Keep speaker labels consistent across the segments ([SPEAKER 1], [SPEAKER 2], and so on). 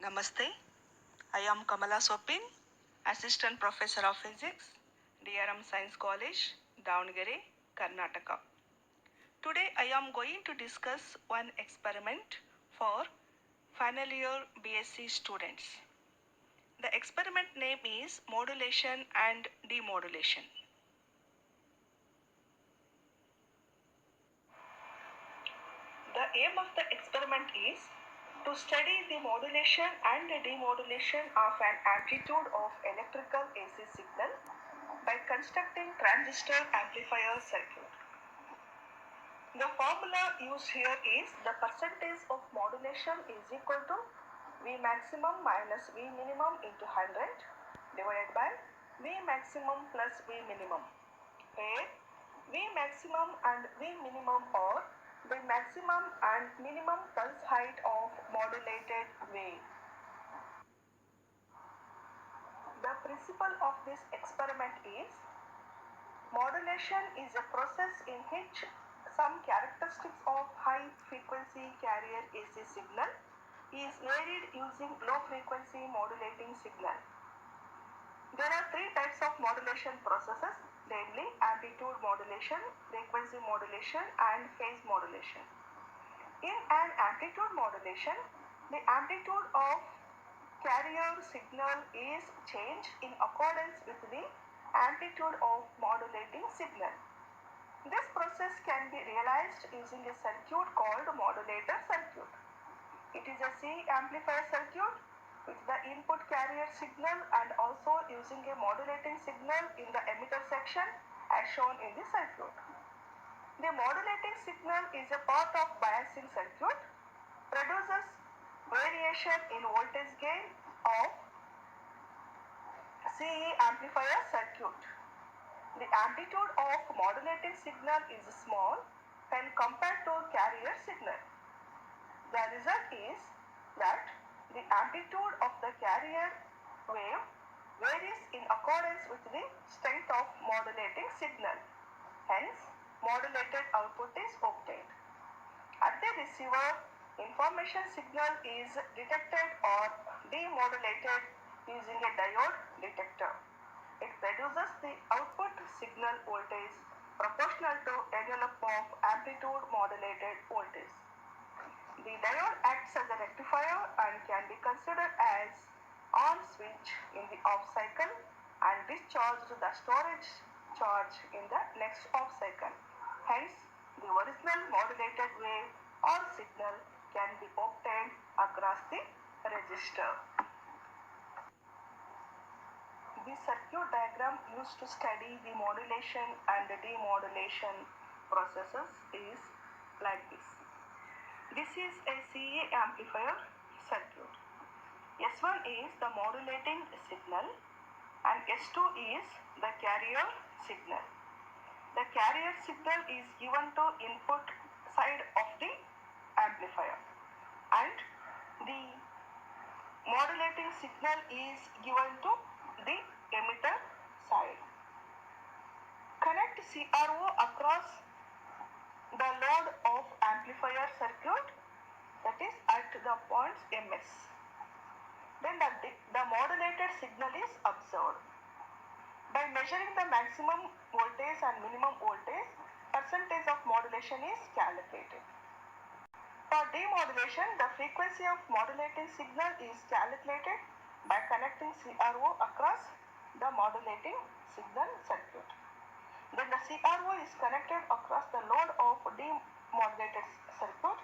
[SPEAKER 1] Namaste. I am Kamala Sopin, Assistant Professor of Physics, DRM Science College, Davangere, Karnataka. Today I am going to discuss one experiment for final year BSc students. The experiment name is modulation and demodulation. The aim of the experiment is to study the modulation and demodulation of an amplitude of electrical AC signal by constructing transistor amplifier circuit. The formula used here is the percentage of modulation is equal to V maximum minus V minimum into 100 divided by V maximum plus V minimum, where V maximum and V minimum are the maximum and minimum pulse height of modulated wave. The principle of this experiment is modulation is a process in which some characteristics of high frequency carrier AC signal is varied using low frequency modulating signal. There are three types of modulation processes, namely amplitude modulation, frequency modulation and phase modulation. In an amplitude modulation, the amplitude of carrier signal is changed in accordance with the amplitude of modulating signal. This process can be realized using a circuit called modulator circuit. It is a C amplifier circuit with the input carrier signal and also using a modulating signal in the emitter section as shown in the circuit. The modulating signal is a part of biasing circuit, produces variation in voltage gain of CE amplifier circuit. The amplitude of modulating signal is small when compared to carrier signal. The result is that the amplitude of the carrier wave varies in accordance with the strength of modulating signal. Hence, modulated output is obtained. At the receiver, information signal is detected or demodulated using a diode detector. It produces the output signal voltage proportional to envelope of amplitude modulated voltage. The diode acts as a rectifier and can be considered as on switch in the off cycle and discharged the storage charge in the next off cycle. Hence, the original modulated wave or signal can be obtained across the resistor. The circuit diagram used to study the modulation and the demodulation processes is like this. This is a CA amplifier circuit. S1 is the modulating signal and S2 is the carrier signal. The carrier signal is given to input side of the amplifier and the modulating signal is given to the emitter side. Connect CRO across the load of amplifier circuit, that is at the points MS. Then the modulated signal is observed. By measuring the maximum voltage and minimum voltage, percentage of modulation is calculated. For demodulation, the frequency of modulating signal is calculated by connecting CRO across the modulating signal circuit. Then the CRO is connected across the load of demodulated circuit.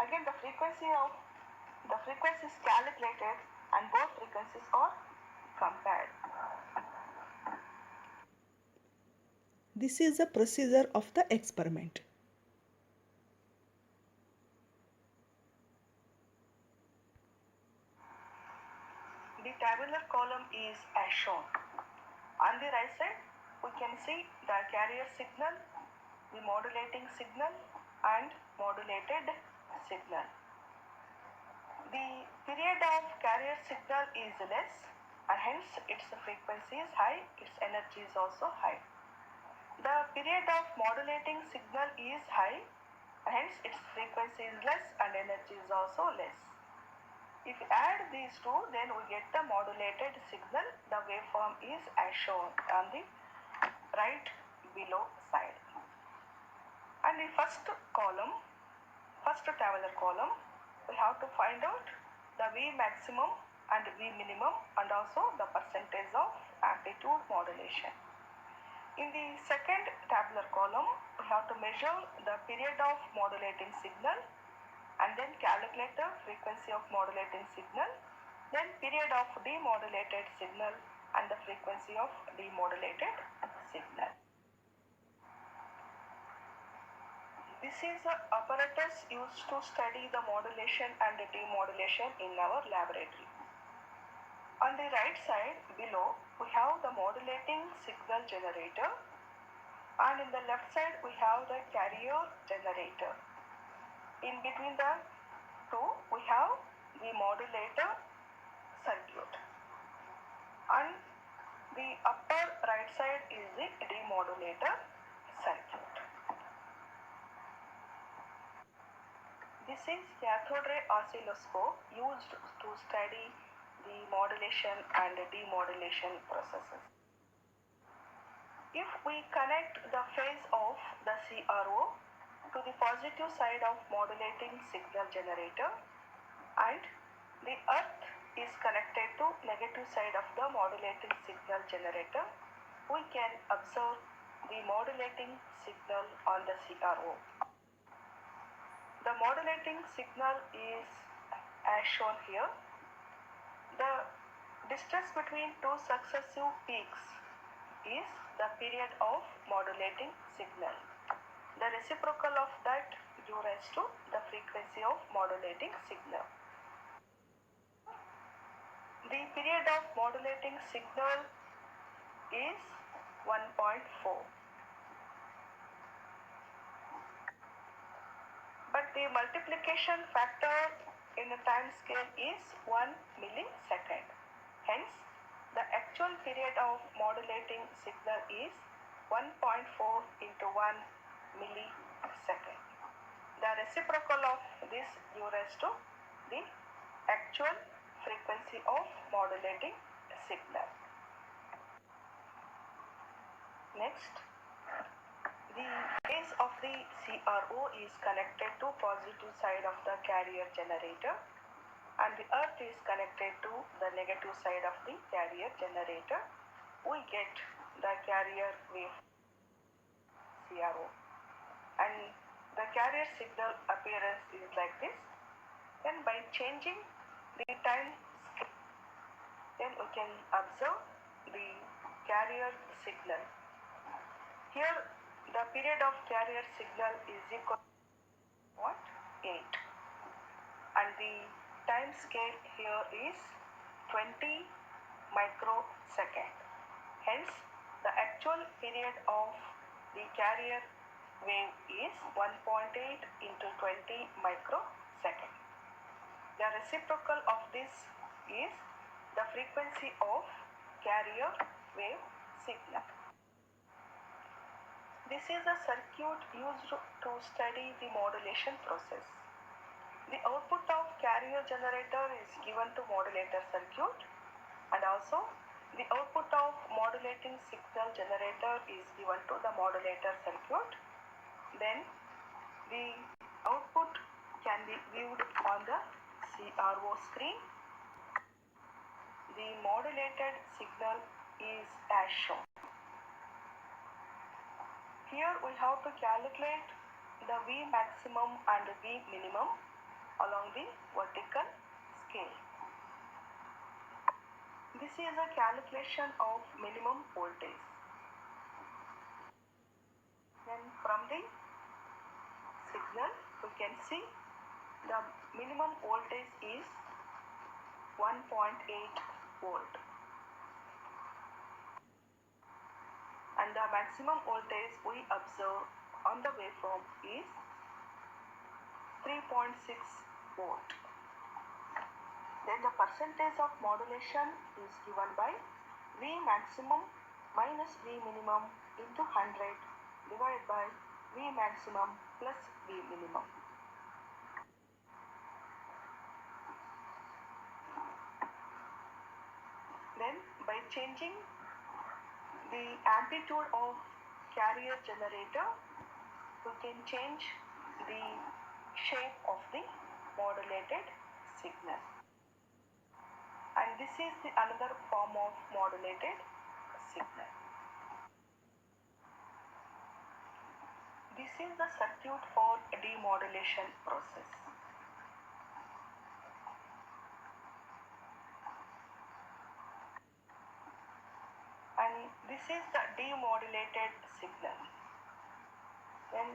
[SPEAKER 1] Again, the frequency is calculated and both frequencies are compared.
[SPEAKER 2] This is the procedure of the experiment.
[SPEAKER 1] The tabular column is as shown. On the right side, we can see the carrier signal, the modulating signal and modulated signal. The period of carrier signal is less and hence its frequency is high, its energy is also high. The period of modulating signal is high and hence its frequency is less and energy is also less. If we add these two, then we get the modulated signal. The waveform is as shown on the right below side. And the first tabular column, we have to find out the V maximum and V minimum and also the percentage of amplitude modulation. In the second tabular column, we have to measure the period of modulating signal and then calculate the frequency of modulating signal, then period of demodulated signal and the frequency of demodulated signal. This is the apparatus used to study the modulation and the demodulation in our laboratory. On the right side below, we have the modulating signal generator, and in the left side we have the carrier generator. In between the two, we have the modulator circuit, and the upper right side is the demodulator circuit. This is cathode ray oscilloscope used to study the modulation and demodulation processes. If we connect the phase of the CRO to the positive side of modulating signal generator and the earth is connected to negative side of the modulating signal generator, we can observe the modulating signal on the CRO. The modulating signal is as shown here. The distance between two successive peaks is the period of modulating signal. The reciprocal of that gives rise to the frequency of modulating signal. The period of modulating signal is 1.4. But the multiplication factor in the time scale is 1 millisecond. Hence, the actual period of modulating signal is 1.4 into 1 millisecond. The reciprocal of this gives rise to the actual frequency of modulating signal. Next, the phase of the CRO is connected to positive side of the carrier generator and the earth is connected to the negative side of the carrier generator. We get the carrier wave CRO, and the carrier signal appearance is like this. Then by changing the time scale, then we can observe the carrier signal. Here the period of carrier signal is equal to 8, and the time scale here is 20 microsecond. Hence, the actual period of the carrier wave is 1.8 into 20 microsecond. The reciprocal of this is the frequency of carrier wave signal. This is a circuit used to study the modulation process. The output of carrier generator is given to modulator circuit, and also the output of modulating signal generator is given to the modulator circuit. Then the output can be viewed on the CRO screen. The modulated signal is as shown. Here we have to calculate the V maximum and V minimum along the vertical scale. This is a calculation of minimum voltage. Then from the signal we can see the minimum voltage is 1.8 volt. And the maximum voltage we observe on the waveform is 3.6 volt. Then the percentage of modulation is given by V maximum minus V minimum into 100 divided by V maximum plus V minimum. Then by changing the amplitude of carrier generator, we can change the shape of the modulated signal. And this is the another form of modulated signal. This is the circuit for demodulation process. And this is the demodulated signal. Then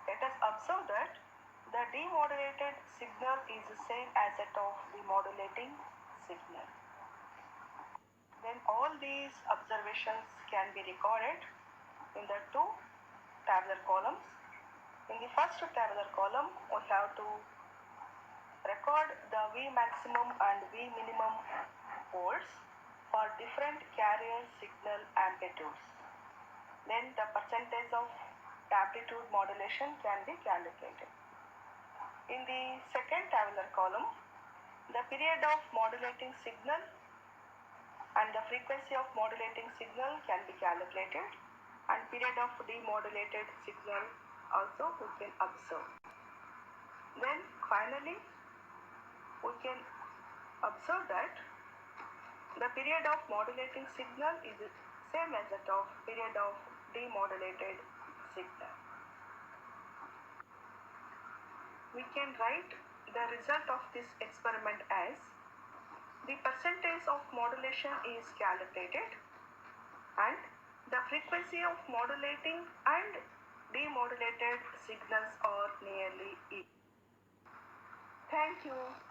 [SPEAKER 1] let us observe that the demodulated signal is the same as that of the modulating signal. Then all these observations can be recorded in the two tabular columns. In the first tabular column, we have to record the V maximum and V minimum volts for different carrier signal amplitudes. Then the percentage of amplitude modulation can be calculated. In the second tabular column, the period of modulating signal and the frequency of modulating signal can be calculated, and period of demodulated signal also we can observe. Then finally we can observe that the period of modulating signal is the same as that of period of demodulated signal. We can write the result of this experiment as the percentage of modulation is calculated and the frequency of modulating and demodulated signals are nearly equal. Thank you.